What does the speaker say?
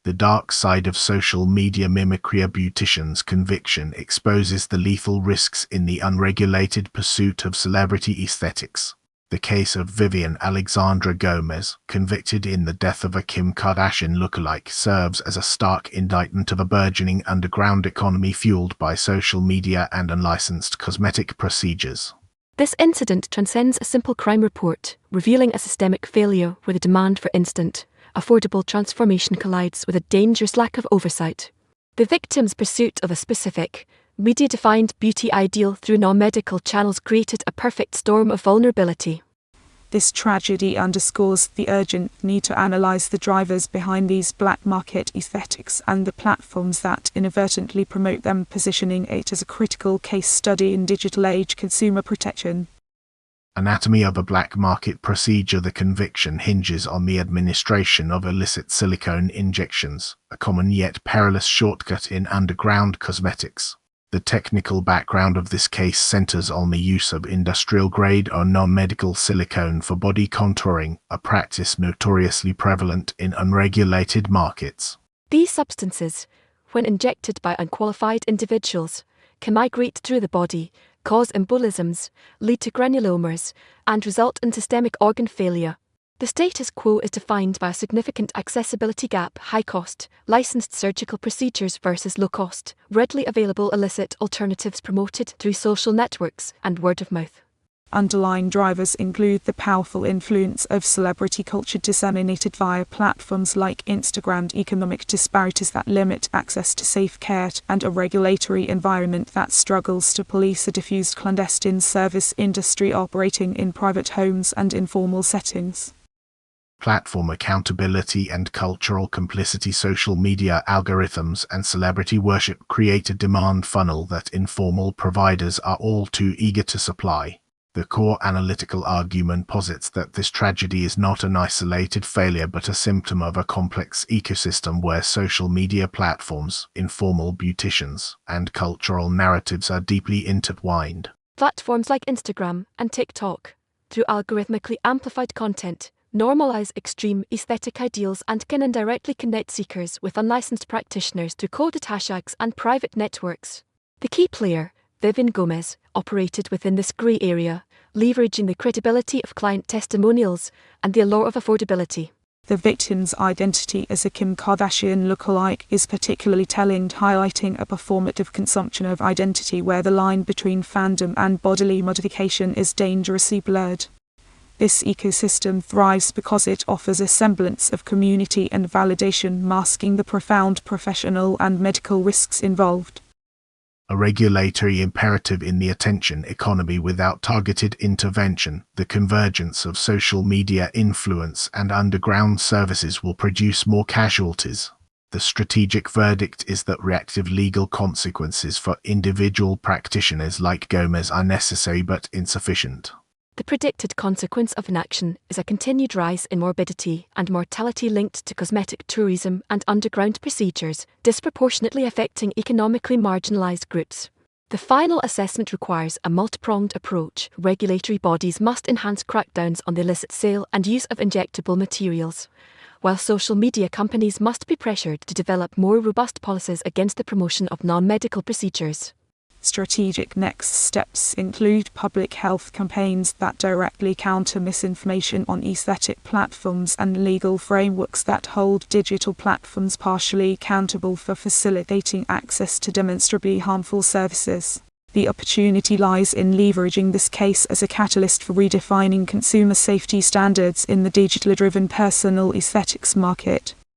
The dark side of social media mimicry. A beautician's conviction exposes the lethal risks in the unregulated pursuit of celebrity aesthetics. The case of Vivian Alexandra Gomez, convicted in the death of a Kim Kardashian lookalike, serves as a stark indictment of a burgeoning underground economy fueled by social media and unlicensed cosmetic procedures. This incident transcends a simple crime report, revealing a systemic failure where the demand for instant, affordable transformation collides with a dangerous lack of oversight. The victim's pursuit of a specific, media-defined beauty ideal through non-medical channels created a perfect storm of vulnerability. This tragedy underscores the urgent need to analyze the drivers behind these black market aesthetics and the platforms that inadvertently promote them, positioning it as a critical case study in digital age consumer protection. Anatomy of a black market procedure. The conviction hinges on the administration of illicit silicone injections, a common yet perilous shortcut in underground cosmetics. The technical background of this case centers on the use of industrial-grade or non-medical silicone for body contouring, a practice notoriously prevalent in unregulated markets. These substances, when injected by unqualified individuals, can migrate through the body, cause embolisms, lead to granulomas, and result in systemic organ failure. The status quo is defined by a significant accessibility gap, high cost, licensed surgical procedures versus low cost, readily available illicit alternatives promoted through social networks and word of mouth. Underlying drivers include the powerful influence of celebrity culture disseminated via platforms like Instagram, economic disparities that limit access to safe care, and a regulatory environment that struggles to police a diffused clandestine service industry operating in private homes and informal settings. Platform accountability and cultural complicity. Social media algorithms and celebrity worship create a demand funnel that informal providers are all too eager to supply. The core analytical argument posits that this tragedy is not an isolated failure but a symptom of a complex ecosystem where social media platforms, informal beauticians, and cultural narratives are deeply intertwined. Platforms like Instagram and TikTok, through algorithmically amplified content, normalize extreme aesthetic ideals and can indirectly connect seekers with unlicensed practitioners through coded hashtags and private networks. The key player, Vivian Gomez, operated within this grey area, leveraging the credibility of client testimonials and the allure of affordability. The victim's identity as a Kim Kardashian lookalike is particularly telling, highlighting a performative consumption of identity where the line between fandom and bodily modification is dangerously blurred. This ecosystem thrives because it offers a semblance of community and validation, masking the profound professional and medical risks involved. A regulatory imperative in the attention economy. Without targeted intervention, the convergence of social media influence and underground services will produce more casualties. The strategic verdict is that reactive legal consequences for individual practitioners like Gomez are necessary but insufficient. The predicted consequence of inaction is a continued rise in morbidity and mortality linked to cosmetic tourism and underground procedures, disproportionately affecting economically marginalized groups. The final assessment requires a multi-pronged approach. Regulatory bodies must enhance crackdowns on the illicit sale and use of injectable materials, while social media companies must be pressured to develop more robust policies against the promotion of non-medical procedures. Strategic next steps include public health campaigns that directly counter misinformation on aesthetic platforms and legal frameworks that hold digital platforms partially accountable for facilitating access to demonstrably harmful services. The opportunity lies in leveraging this case as a catalyst for redefining consumer safety standards in the digitally driven personal aesthetics market.